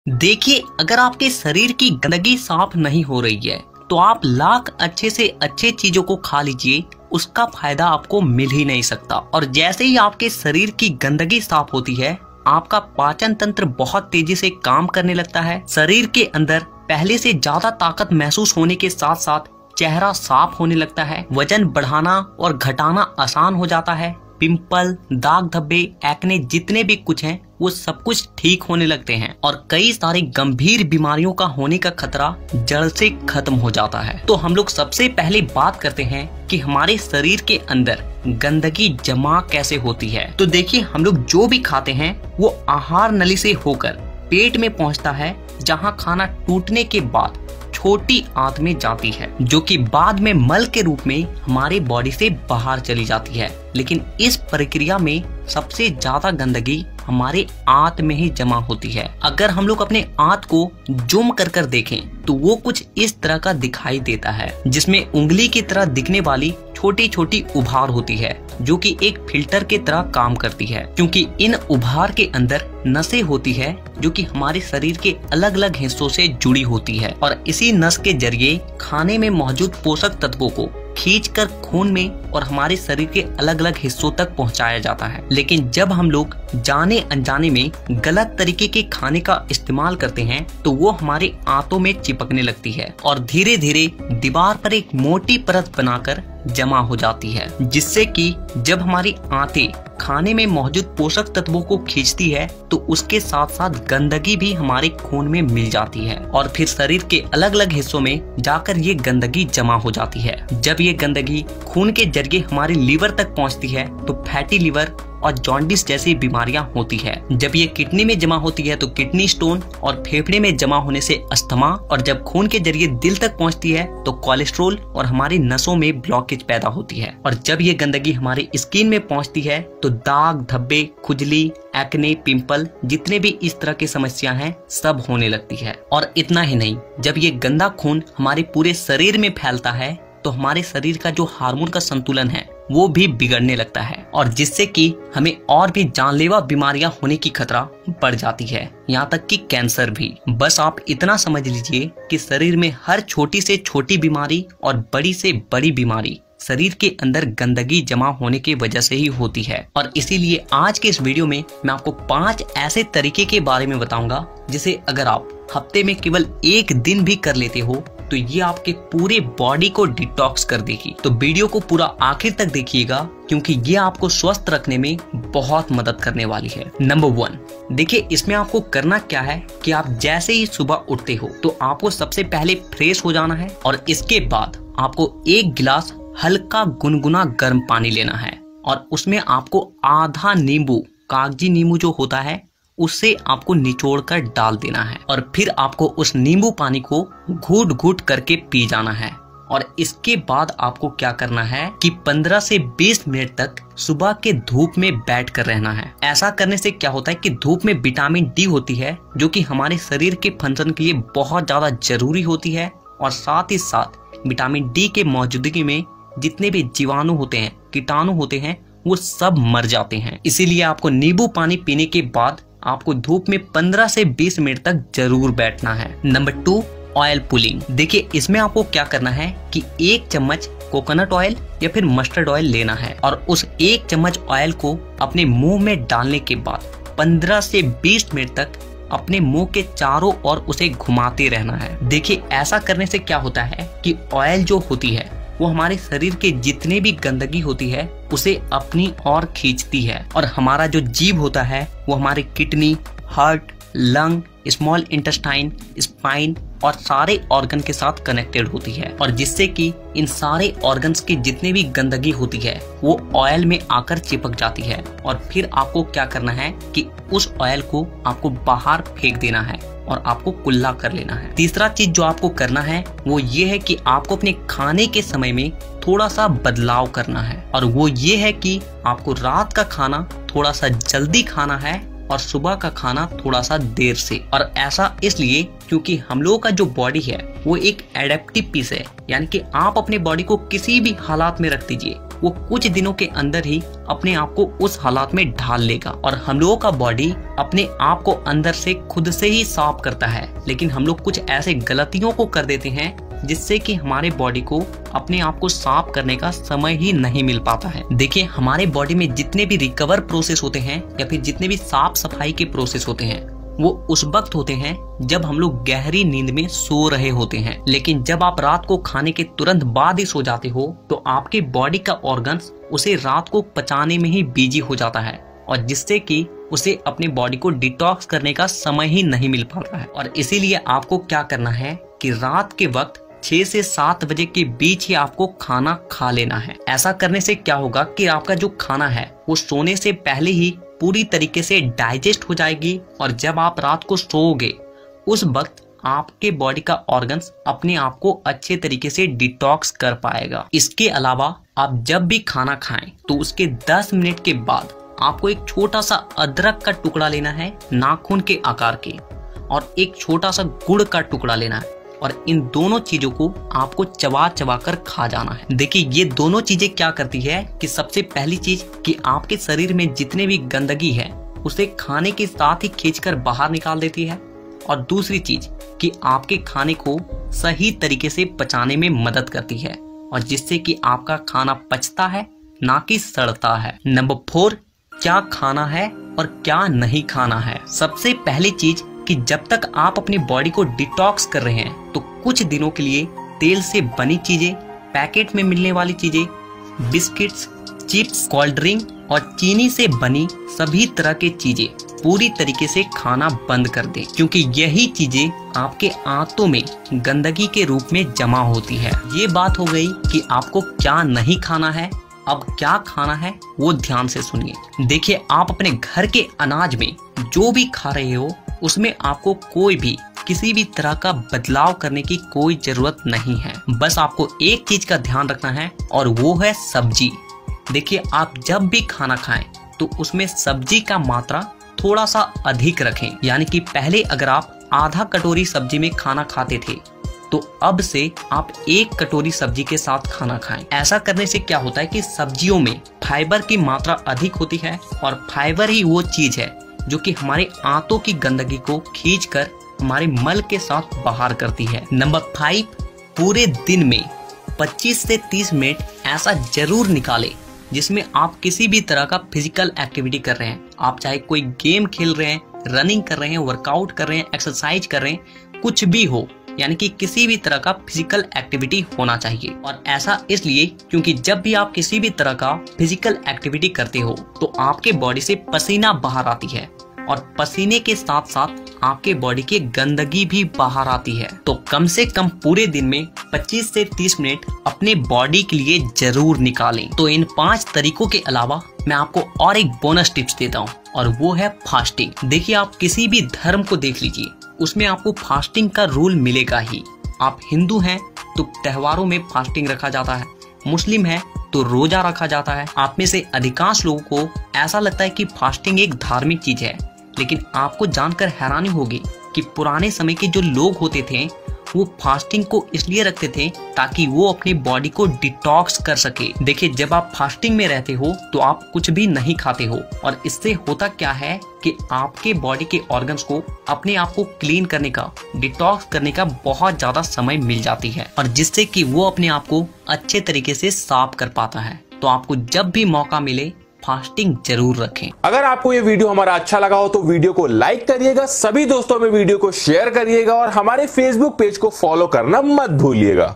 देखिए, अगर आपके शरीर की गंदगी साफ नहीं हो रही है तो आप लाख अच्छे से अच्छे चीजों को खा लीजिए, उसका फायदा आपको मिल ही नहीं सकता। और जैसे ही आपके शरीर की गंदगी साफ होती है, आपका पाचन तंत्र बहुत तेजी से काम करने लगता है। शरीर के अंदर पहले से ज्यादा ताकत महसूस होने के साथ साथ चेहरा साफ होने लगता है। वजन बढ़ाना और घटाना आसान हो जाता है। पिंपल, दाग धब्बे, एक्ने जितने भी कुछ हैं वो सब कुछ ठीक होने लगते हैं और कई सारी गंभीर बीमारियों का होने का खतरा जड़ से खत्म हो जाता है। तो हम लोग सबसे पहले बात करते हैं कि हमारे शरीर के अंदर गंदगी जमा कैसे होती है। तो देखिए, हम लोग जो भी खाते हैं वो आहार नली से होकर पेट में पहुंचता है, जहां खाना टूटने के बाद छोटी आंत में जाती है, जो कि बाद में मल के रूप में हमारे बॉडी से बाहर चली जाती है। लेकिन इस प्रक्रिया में सबसे ज्यादा गंदगी हमारे आंत में ही जमा होती है। अगर हम लोग अपने आंत को जूम कर कर देखें तो वो कुछ इस तरह का दिखाई देता है, जिसमें उंगली की तरह दिखने वाली छोटी छोटी उभार होती है, जो कि एक फिल्टर की तरह काम करती है, क्योंकि इन उभार के अंदर नसें होती है जो कि हमारे शरीर के अलग अलग हिस्सों से जुड़ी होती है और इसी नस के जरिए खाने में मौजूद पोषक तत्वों को खींचकर खून में और हमारे शरीर के अलग अलग हिस्सों तक पहुंचाया जाता है। लेकिन जब हम लोग जाने अनजाने में गलत तरीके के खाने का इस्तेमाल करते हैं तो वो हमारे आंतों में चिपकने लगती है और धीरे धीरे दीवार पर एक मोटी परत बनाकर जमा हो जाती है, जिससे कि जब हमारी आंतें खाने में मौजूद पोषक तत्वों को खींचती है तो उसके साथ साथ गंदगी भी हमारे खून में मिल जाती है और फिर शरीर के अलग अलग हिस्सों में जाकर ये गंदगी जमा हो जाती है। जब ये गंदगी खून के जरिए हमारे लीवर तक पहुंचती है तो फैटी लीवर और जॉन्डिस जैसी बीमारियां होती है। जब ये किडनी में जमा होती है तो किडनी स्टोन और फेफड़े में जमा होने से अस्थमा, और जब खून के जरिए दिल तक पहुंचती है तो कोलेस्ट्रोल और हमारी नसों में ब्लॉकेज पैदा होती है। और जब ये गंदगी हमारी स्किन में पहुंचती है तो दाग धब्बे, खुजली, एक्ने, पिंपल जितने भी इस तरह की समस्याएं हैं सब होने लगती है। और इतना ही नहीं, जब ये गंदा खून हमारे पूरे शरीर में फैलता है तो हमारे शरीर का जो हार्मोन का संतुलन है वो भी बिगड़ने लगता है और जिससे कि हमें और भी जानलेवा बीमारियां होने की खतरा बढ़ जाती है, यहाँ तक कि कैंसर भी। बस आप इतना समझ लीजिए कि शरीर में हर छोटी से छोटी बीमारी और बड़ी से बड़ी बीमारी शरीर के अंदर गंदगी जमा होने की वजह से ही होती है। और इसीलिए आज के इस वीडियो में मैं आपको 5 ऐसे तरीके के बारे में बताऊंगा जिसे अगर आप हफ्ते में केवल एक दिन भी कर लेते हो तो ये आपके पूरे बॉडी को डिटॉक्स कर देगी। तो वीडियो को पूरा आखिर तक देखिएगा, क्योंकि ये आपको स्वस्थ रखने में बहुत मदद करने वाली है। नंबर 1, देखिए इसमें आपको करना क्या है कि आप जैसे ही सुबह उठते हो तो आपको सबसे पहले फ्रेश हो जाना है और इसके बाद आपको 1 गिलास हल्का गुनगुना गर्म पानी लेना है और उसमें आपको आधा नींबू, कागजी नींबू जो होता है, उससे आपको निचोड़कर डाल देना है और फिर आपको उस नींबू पानी को घूट घूट करके पी जाना है। और इसके बाद आपको क्या करना है कि 15 से 20 मिनट तक सुबह के धूप में बैठ कर रहना है। ऐसा करने से क्या होता है कि धूप में विटामिन डी होती है, जो कि हमारे शरीर के फंक्शन के लिए बहुत ज्यादा जरूरी होती है और साथ ही साथ विटामिन डी के मौजूदगी में जितने भी जीवाणु होते हैं, कीटाणु होते हैं, वो सब मर जाते हैं। इसीलिए आपको नींबू पानी पीने के बाद आपको धूप में 15 से 20 मिनट तक जरूर बैठना है। Number 2, oil pulling. देखिए इसमें आपको क्या करना है कि 1 चम्मच कोकोनट ऑयल या फिर मस्टर्ड ऑयल लेना है और उस 1 चम्मच ऑयल को अपने मुंह में डालने के बाद 15 से 20 मिनट तक अपने मुंह के चारों ओर उसे घुमाते रहना है। देखिए ऐसा करने से क्या होता है कि ऑयल जो होती है वो हमारे शरीर के जितने भी गंदगी होती है उसे अपनी ओर खींचती है और हमारा जो जीभ होता है वो हमारे kidney, heart, lung, small intestine, spine और सारे ऑर्गन के साथ कनेक्टेड होती है और जिससे कि इन सारे ऑर्गन्स की जितने भी गंदगी होती है वो ऑयल में आकर चिपक जाती है और फिर आपको क्या करना है कि उस ऑयल को आपको बाहर फेंक देना है और आपको कुल्ला कर लेना है। तीसरा चीज जो आपको करना है वो ये है कि आपको अपने खाने के समय में थोड़ा सा बदलाव करना है और वो ये है कि आपको रात का खाना थोड़ा सा जल्दी खाना है और सुबह का खाना थोड़ा सा देर से। और ऐसा इसलिए क्योंकि हम लोगों का जो बॉडी है वो एक एडेप्टिव पीस है, यानी कि आप अपने बॉडी को किसी भी हालात में रख दीजिए वो कुछ दिनों के अंदर ही अपने आप को उस हालात में ढाल लेगा। और हम लोगों का बॉडी अपने आप को अंदर से खुद से ही साफ करता है, लेकिन हम लोग कुछ ऐसे गलतियों को कर देते हैं जिससे कि हमारे बॉडी को अपने आप को साफ करने का समय ही नहीं मिल पाता है। देखिए, हमारे बॉडी में जितने भी रिकवर प्रोसेस होते हैं या फिर जितने भी साफ सफाई के प्रोसेस होते हैं, वो उस वक्त होते हैं जब हम लोग गहरी नींद में सो रहे होते हैं। लेकिन जब आप रात को खाने के तुरंत बाद ही सो जाते हो तो आपके बॉडी का ऑर्गन्स उसे रात को पचाने में ही बिजी हो जाता है, और जिससे कि उसे अपने बॉडी को डिटॉक्स करने का समय ही नहीं मिल पाता है। और इसीलिए आपको क्या करना है कि रात के वक्त 6 से 7 बजे के बीच ही आपको खाना खा लेना है। ऐसा करने से क्या होगा कि आपका जो खाना है वो सोने से पहले ही पूरी तरीके से डाइजेस्ट हो जाएगी, और जब आप रात को सोओगे उस वक्त आपके बॉडी का ऑर्गन्स अपने आप को अच्छे तरीके से डिटॉक्स कर पाएगा। इसके अलावा आप जब भी खाना खाएं तो उसके 10 मिनट के बाद आपको एक छोटा सा अदरक का टुकड़ा लेना है नाखून के आकार के, और एक छोटा सा गुड़ का टुकड़ा लेना है, और इन दोनों चीजों को आपको चबा चबा कर खा जाना है। देखिए, ये दोनों चीजें क्या करती है कि सबसे पहली चीज कि आपके शरीर में जितने भी गंदगी है उसे खाने के साथ ही खींचकर बाहर निकाल देती है, और दूसरी चीज कि आपके खाने को सही तरीके से पचाने में मदद करती है, और जिससे कि आपका खाना पचता है ना कि सड़ता है। नंबर 4, क्या खाना है और क्या नहीं खाना है। सबसे पहली चीज कि जब तक आप अपनी बॉडी को डिटॉक्स कर रहे हैं तो कुछ दिनों के लिए तेल से बनी चीजें, पैकेट में मिलने वाली चीजें, बिस्किट्स, चिप्स, कोल्ड ड्रिंक और चीनी से बनी सभी तरह की चीजें पूरी तरीके से खाना बंद कर दें, क्योंकि यही चीजें आपके आंतों में गंदगी के रूप में जमा होती है। ये बात हो गई कि आपको क्या नहीं खाना है। अब क्या खाना है वो ध्यान से सुनिए। देखिए, आप अपने घर के अनाज में जो भी खा रहे हो उसमें आपको कोई भी किसी भी तरह का बदलाव करने की कोई जरूरत नहीं है। बस आपको एक चीज का ध्यान रखना है, और वो है सब्जी। देखिए, आप जब भी खाना खाएं तो उसमें सब्जी का मात्रा थोड़ा सा अधिक रखें। यानी कि पहले अगर आप आधा कटोरी सब्जी में खाना खाते थे तो अब से आप 1 कटोरी सब्जी के साथ खाना खाएं। ऐसा करने से क्या होता है कि सब्जियों में फाइबर की मात्रा अधिक होती है, और फाइबर ही वो चीज है जो कि हमारे आंतों की गंदगी को खींचकर हमारे मल के साथ बाहर करती है। नंबर 5, पूरे दिन में 25 से 30 मिनट ऐसा जरूर निकालें जिसमें आप किसी भी तरह का फिजिकल एक्टिविटी कर रहे हैं। आप चाहे कोई गेम खेल रहे हैं, रनिंग कर रहे हैं, वर्कआउट कर रहे हैं, एक्सरसाइज कर रहे हैं, कुछ भी हो, यानी कि किसी भी तरह का फिजिकल एक्टिविटी होना चाहिए। और ऐसा इसलिए क्योंकि जब भी आप किसी भी तरह का फिजिकल एक्टिविटी करते हो तो आपके बॉडी से पसीना बाहर आती है, और पसीने के साथ साथ आपके बॉडी की गंदगी भी बाहर आती है। तो कम से कम पूरे दिन में 25 से 30 मिनट अपने बॉडी के लिए जरूर निकालें। तो इन 5 तरीकों के अलावा मैं आपको और एक बोनस टिप्स देता हूँ, और वो है फास्टिंग। देखिए, आप किसी भी धर्म को देख लीजिए, उसमें आपको फास्टिंग का रूल मिलेगा ही। आप हिंदू हैं तो त्योहारों में फास्टिंग रखा जाता है, मुस्लिम है तो रोजा रखा जाता है। आप में से अधिकांश लोगों को ऐसा लगता है कि फास्टिंग एक धार्मिक चीज है, लेकिन आपको जानकर हैरानी होगी कि पुराने समय के जो लोग होते थे वो फास्टिंग को इसलिए रखते थे ताकि वो अपनी बॉडी को डिटॉक्स कर सके। देखिए, जब आप फास्टिंग में रहते हो तो आप कुछ भी नहीं खाते हो, और इससे होता क्या है कि आपके बॉडी के ऑर्गन्स को अपने आप को क्लीन करने का, डिटॉक्स करने का बहुत ज्यादा समय मिल जाती है, और जिससे कि वो अपने आप को अच्छे तरीके से साफ कर पाता है। तो आपको जब भी मौका मिले फास्टिंग जरूर रखें। अगर आपको ये वीडियो हमारा अच्छा लगा हो तो वीडियो को लाइक करिएगा, सभी दोस्तों में वीडियो को शेयर करिएगा, और हमारे फेसबुक पेज को फॉलो करना मत भूलिएगा।